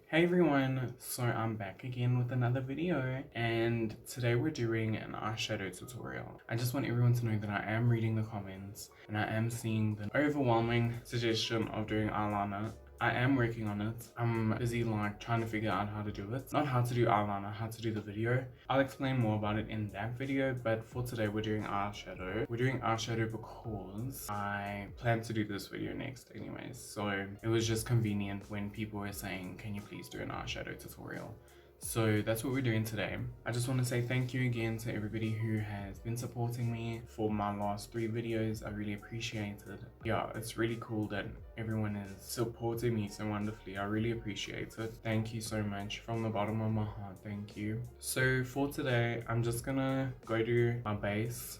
Hey everyone, so I'm back again with another video, and today we're doing an eyeshadow tutorial. I just want everyone to know that I am reading the comments and I am seeing the overwhelming suggestion of doing eyeliner. I am working on it. I'm busy trying to figure out how to do it. Not how to do eyeliner, how to do the video. I'll explain more about it in that video, but for today we're doing eyeshadow. We're doing eyeshadow because I plan to do this video next anyways. So it was just convenient when people were saying, can you please do an eyeshadow tutorial? So that's what we're doing today. I just want to say thank you again to everybody who has been supporting me for my last 3 videos. I really appreciate it. Yeah, it's really cool that everyone is supporting me so wonderfully. I really appreciate it. Thank you so much from the bottom of my heart. Thank you. So for today, I'm just gonna go do my base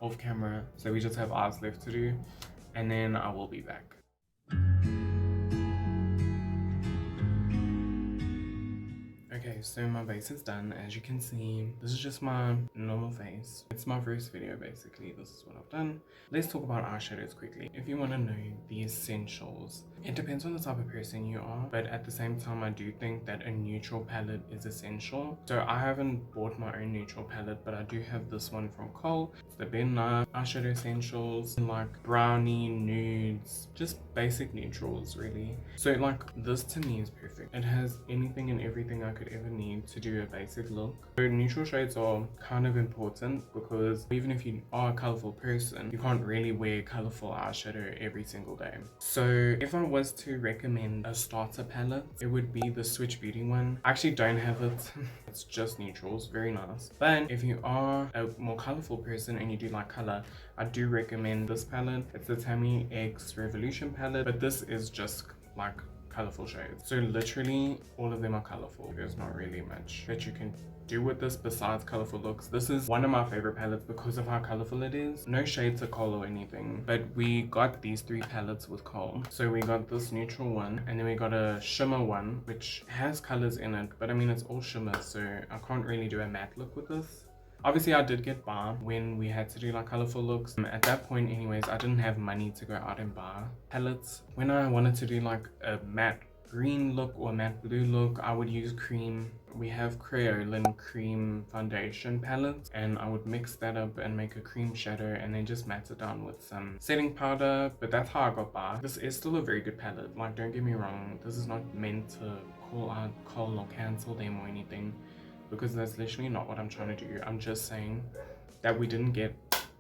off camera. So we just have eyes left to do, and then I will be back. Okay, so my base is done. As you can see, this is just my normal face. It's my first video basically. This is what I've done. Let's talk about eyeshadows quickly. If you want to know the essentials, it depends on the type of person you are, but at the same time I do think that a neutral palette is essential. So I haven't bought my own neutral palette, but I do have this one from Kohl. It's the BenNye eyeshadow essentials, like brownie, nudes, just basic neutrals really. So this to me is perfect. It has anything and everything I could ever need to do a basic look. So neutral shades are kind of important because even if you are a colorful person, you can't really wear colorful eyeshadow every single day. So if I was to recommend a starter palette, it would be the Switch Beauty one. I actually don't have it. It's just neutrals, very nice. But if you are a more colorful person and you do like color, I do recommend this palette. It's the Tammy X Revolution palette, but this is just like colorful shades. So literally all of them are colorful. There's not really much that you can do with this besides colorful looks. This is one of my favorite palettes because of how colorful it is. No shades of Kohl or anything, but we got these 3 palettes with Kohl. So we got this neutral one, and then we got a shimmer one which has colors in it, but I mean it's all shimmer, so I can't really do a matte look with this. Obviously I did get bar when we had to do like colorful looks. At that point anyways, I didn't have money to go out and buy palettes. When I wanted to do like a matte green look or matte blue look, I would use cream. We have Crayolan cream foundation palettes, and I would mix that up and make a cream shadow and then just matte it down with some setting powder. But that's how I got by. This is still a very good palette, like don't get me wrong, this is not meant to call out Kohl or cancel them or anything, because that's literally not what I'm trying to do. I'm just saying that we didn't get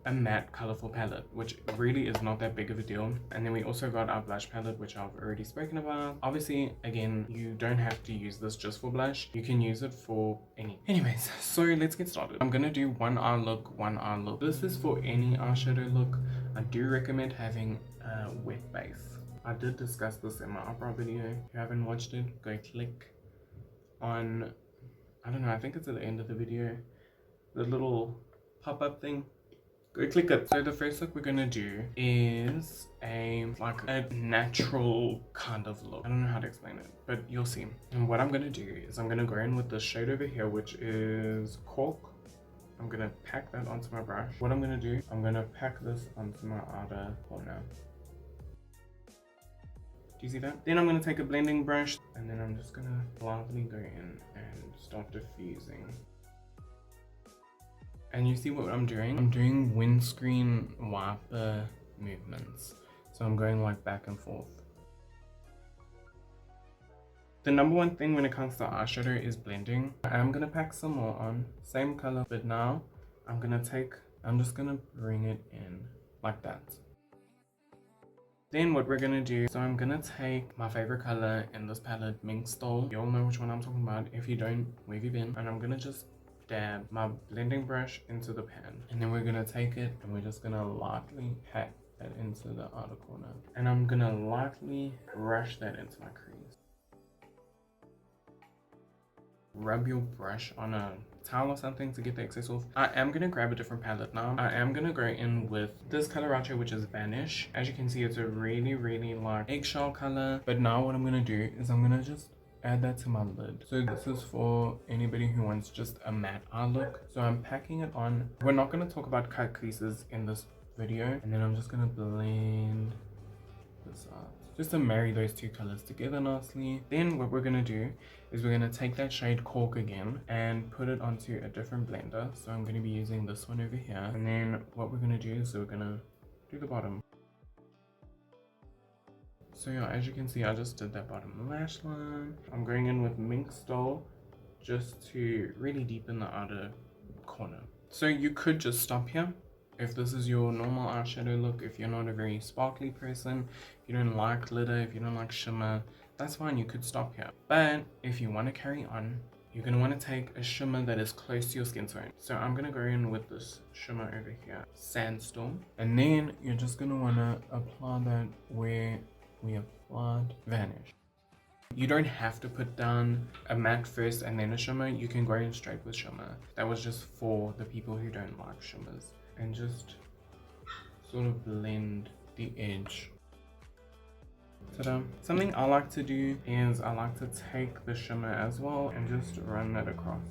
a matte colorful palette, which really is not that big of a deal. And then we also got our blush palette, which I've already spoken about. Obviously again, you don't have to use this just for blush, you can use it for any. Anyways, so let's get started. I'm gonna do one eye look. This is for any eyeshadow look. I do recommend having a wet base. I did discuss this in my eyebrow video. If you haven't watched it, go click on, I don't know, I think it's at the end of the video, the little pop-up thing. Go click it. So the first look we're gonna do is a natural kind of look. I don't know how to explain it, but you'll see. And what I'm gonna do is I'm gonna go in with this shade over here, which is Kohl. I'm gonna pack that onto my brush. What I'm gonna do, I'm gonna pack this onto my outer corner. Do you see that? Then I'm gonna take a blending brush, and then I'm just gonna lightly go in and start diffusing. And you see what I'm doing? I'm doing windscreen wiper movements. So I'm going like back and forth. The number one thing when it comes to eyeshadow is blending. I'm gonna pack some more on, same color, but now I'm just gonna bring it in like that. Then what we're gonna do, so I'm gonna take my favorite color in this palette, Mink Stole. You all know which one I'm talking about. If you don't, where have you been? And I'm gonna just dab my blending brush into the pan, and then we're gonna take it and we're just gonna lightly pat that into the outer corner, and I'm gonna lightly brush that into my crease. Rub your brush on a towel or something to get the excess off. I am gonna grab a different palette now. I am gonna go in with this color right here, which is Vanish. As you can see, it's a really like eggshell color. But now what I'm gonna do is I'm gonna just add that to my lid. So this is for anybody who wants just a matte eye look. So I'm packing it on. We're not going to talk about cut creases in this video, and then I'm just going to blend this out. just to marry those two colors together nicely. Then what we're gonna do is we're gonna take that shade Kohl again and put it onto a different blender. So I'm gonna be using this one over here. And then what we're gonna do is we're gonna do the bottom. So yeah, as you can see, I just did that bottom lash line. I'm going in with Mink Stole just to really deepen the outer corner. So you could just stop here if this is your normal eyeshadow look. If you're not a very sparkly person, if you don't like glitter, if you don't like shimmer, that's fine, you could stop here. But if you want to carry on, you're going to want to take a shimmer that is close to your skin tone. So I'm going to go in with this shimmer over here, Sandstorm. And then you're just going to want to apply that where we applied Vanish. You don't have to put down a matte first and then a shimmer. You can go in straight with shimmer. That was just for the people who don't like shimmers. And just sort of blend the edge. Ta-da. Something I like to do is I like to take the shimmer as well and just run that across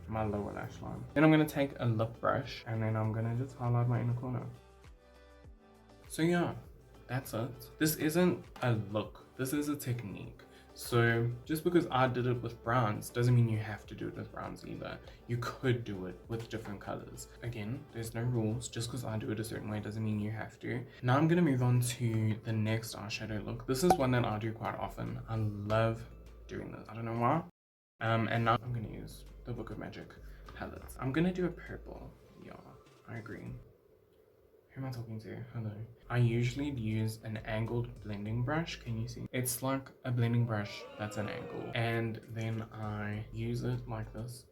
my lower lash line. Then I'm going to take a lip brush and then I'm going to just highlight my inner corner. So yeah, that's it. This isn't a look, this is a technique. So just because I did it with browns doesn't mean you have to do it with browns either. You could do it with different colors. Again, there's no rules. Just because I do it a certain way doesn't mean you have to. Now I'm going to move on to the next eyeshadow look. This is one that I do quite often. I love doing this. I don't know why. And now I'm going to use the Book of Magic palettes. I'm going to do a purple. Yeah, I agree. Who am I talking to? Hello. I usually use an angled blending brush. Can you see? It's like a blending brush that's an angle. And then I use it like this.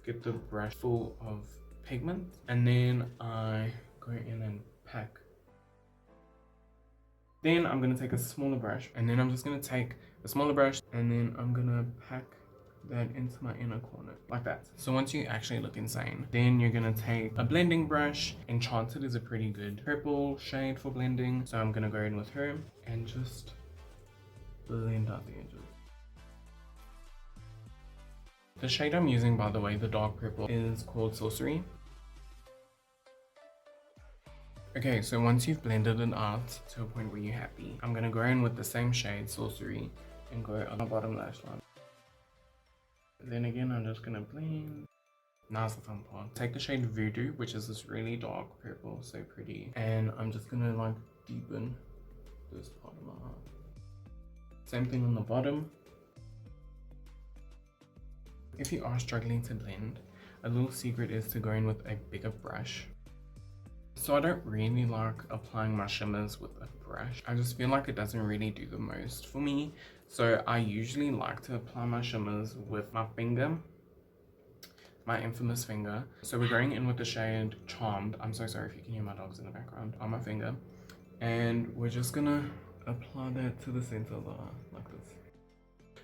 Get the brush full of pigment. And then I go in and pack. Then I'm going to take a smaller brush. And then I'm just going to take a smaller brush. And then I'm going to pack that into my inner corner like that. So once you actually look insane, then you're gonna take a blending brush. Enchanted is a pretty good purple shade for blending, so I'm gonna go in with her and just blend out the edges. The shade I'm using, by the way, the dark purple, is called Sorcery. Okay, so once you've blended it out to a point where you're happy, I'm gonna go in with the same shade, Sorcery, and go on the bottom lash line. Then again, I'm just gonna blend. Now's the fun part. Take the shade Voodoo, which is this really dark purple, so pretty. And I'm just gonna like deepen this part of my eye. Same thing on the bottom. If you are struggling to blend, a little secret is to go in with a bigger brush. So I don't really like applying my shimmers with a brush. I just feel like it doesn't really do the most for me. So I usually like to apply my shimmers with my finger, my infamous finger. So we're going in with the shade Charmed. I'm so sorry if you can hear my dogs in the background, on my finger. And we're just gonna apply that to the center of the eye, like this.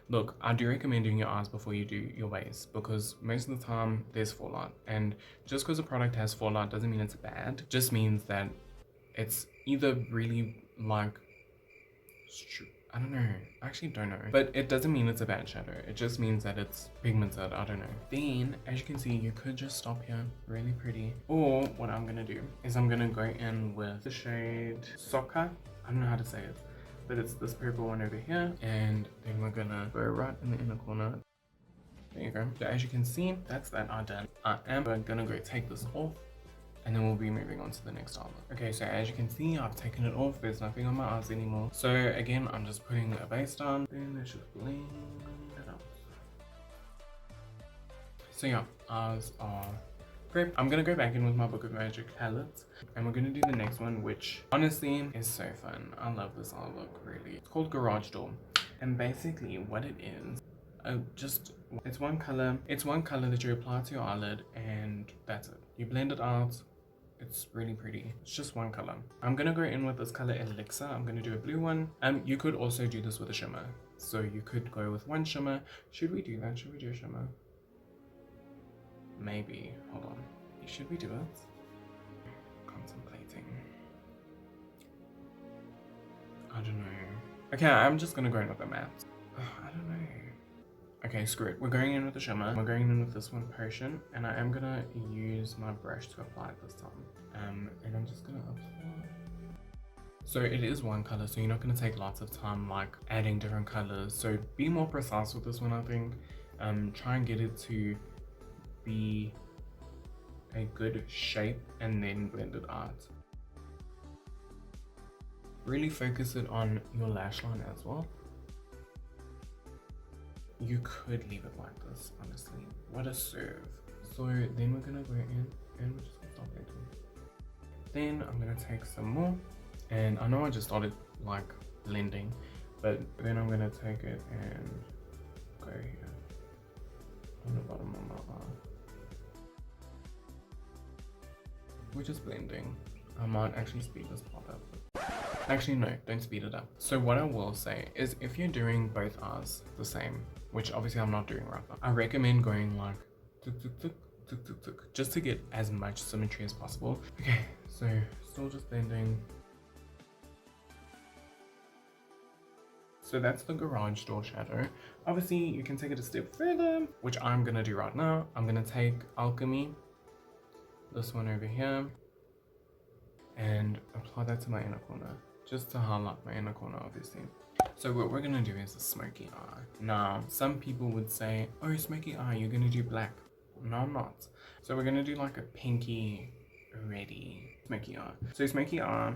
Look, I do recommend doing your eyes before you do your base, because most of the time there's fallout. And just because a product has fallout doesn't mean it's bad. It just means that it's either really like, I don't know, I actually don't know. But it doesn't mean it's a bad shadow. It just means that it's pigmented, I don't know. Then, as you can see, you could just stop here, really pretty. Or what I'm gonna do is I'm gonna go in with the shade Soccer. I don't know how to say it, but it's this purple one over here. And then we're gonna go right in the inner corner. There you go. So as you can see, that's that eye done. I am gonna go take this off, and then we'll be moving on to the next eye look. Okay, so as you can see, I've taken it off. There's nothing on my eyes anymore. So again, I'm just putting a base down. Then let's just blend it out. So yeah, eyes are prepped. I'm gonna go back in with my Book of Magic palette, and we're gonna do the next one, which honestly is so fun. I love this eye look, really. It's called Garage Door, and basically what it is, it's one color that you apply to your eyelid, and that's it. You blend it out. It's really pretty. It's just one color. I'm gonna go in with this color Elixir. I'm gonna do a blue one. You could also do this with a shimmer. So you could go with one shimmer. Should we do that? Should we do a shimmer? Maybe. Hold on. Should we do it? Contemplating. I don't know. Okay, I'm just gonna go in with a matte. I don't know. Okay, screw it. We're going in with the shimmer. We're going in with this one, Potion, and I am gonna use my brush to apply it this time. And I'm just gonna apply. So it is one color, so you're not going to take lots of time like adding different colors. So be more precise with this one, I think. Try and get it to be a good shape and then blend it out. Really focus it on your lash line as well. You could leave it like this, honestly. What a serve. So then we're gonna go in and we're just gonna start blending. Then I'm gonna take some more, and I know I just started like blending, but then I'm gonna take it and go here on the bottom of my eye. We're just blending. I might actually speed this part up. Actually, no, don't speed it up. So what I will say is if you're doing both eyes the same, which obviously I'm not doing right now, I recommend going like tuk, tuk, tuk, tuk, tuk, tuk, just to get as much symmetry as possible. Okay, so still just blending. So that's the garage door shadow. Obviously you can take it a step further, which I'm gonna do right now. I'm gonna take Alchemy, this one over here, and apply that to my inner corner, just to highlight my inner corner, obviously. So what we're gonna do is a smoky eye. Now, some people would say, oh, smoky eye, you're gonna do black. No, I'm not. So we're gonna do like a pinky, reddy smoky eye. So smoky eye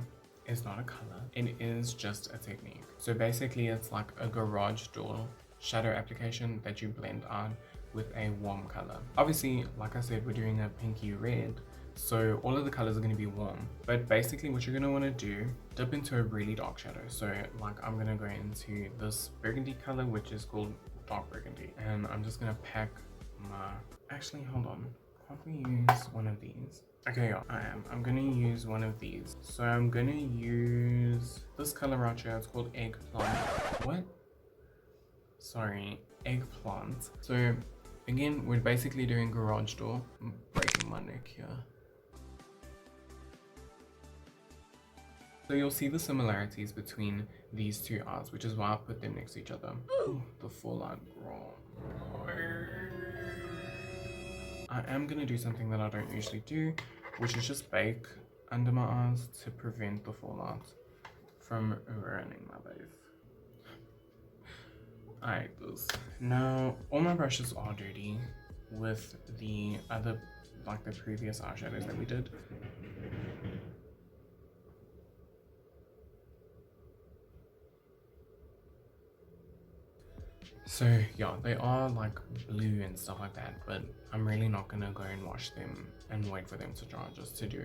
is not a color, it is just a technique. So basically it's like a garage door shadow application that you blend on with a warm color. Obviously, like I said, we're doing a pinky red, so all of the colors are going to be warm, but basically what you're going to want to do, dip into a really dark shadow. So like I'm going to go into this burgundy color, which is called dark burgundy, and I'm just going to pack my, actually hold on, can't we use one of these? Okay, yeah, I'm going to use one of these. So I'm going to use this color right here. It's called eggplant. What? Sorry, eggplant. So again, we're basically doing garage door. I'm breaking my neck here. So you'll see the similarities between these two eyes, which is why I put them next to each other. Ooh, the fallout girl. I am going to do something that I don't usually do, which is just bake under my eyes to prevent the fallout from ruining my base. I hate this. Now, all my brushes are dirty with the other, like the previous eyeshadows that we did. So yeah, they are like blue and stuff like that, but I'm really not gonna go and wash them and wait for them to dry just to do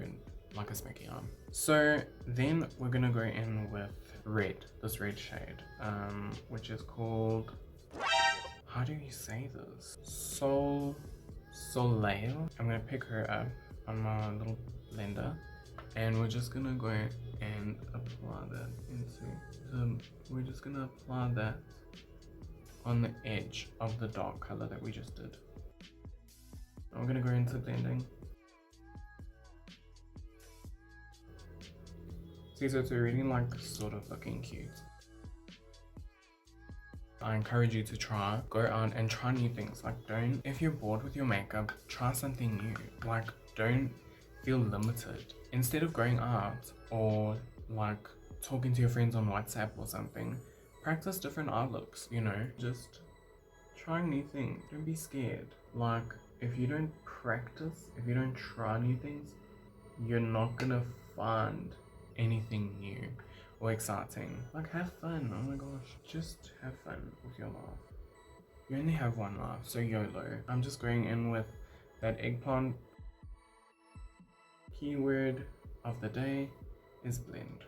like a smoky eye. So then we're gonna go in with red, this red shade, which is called, how do you say this? Soleil. I'm gonna pick her up on my little blender, and we're just gonna go and apply that we're just gonna apply that on the edge of the dark color that we just did. I'm gonna go into blending. See, so it's already like sort of looking cute. I encourage you to go out and try new things. Like if you're bored with your makeup, try something new. Like don't feel limited. Instead of going out or like talking to your friends on WhatsApp or something, practice different eye looks, you know, just try new things. Don't be scared. Like if you don't practice, if you don't try new things, you're not gonna find anything new or exciting. Like have fun. Oh my gosh, just have fun with your life. You only have one life, so YOLO. I'm just going in with that eggplant. Keyword of the day is blend.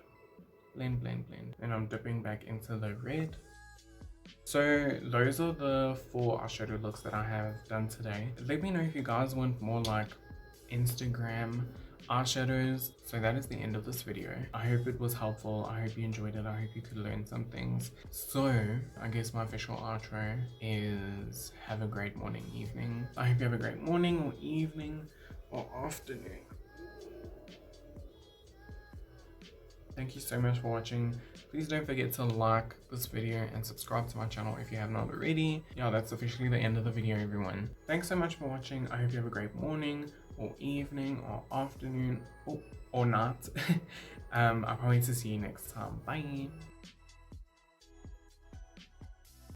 Blend, blend, blend. And I'm dipping back into the red. So those are the 4 eyeshadow looks that I have done today. Let me know if you guys want more like Instagram eyeshadows. So that is the end of this video. I hope it was helpful. I hope you enjoyed it. I hope you could learn some things. So I guess my official outro is have a great morning, evening. I hope you have a great morning or evening or afternoon. Thank you so much for watching. Please don't forget to like this video and subscribe to my channel if you have not already. Yeah, that's officially the end of the video, everyone. Thanks so much for watching. I hope you have a great morning or evening or afternoon or night. I can't wait to see you next time. Bye.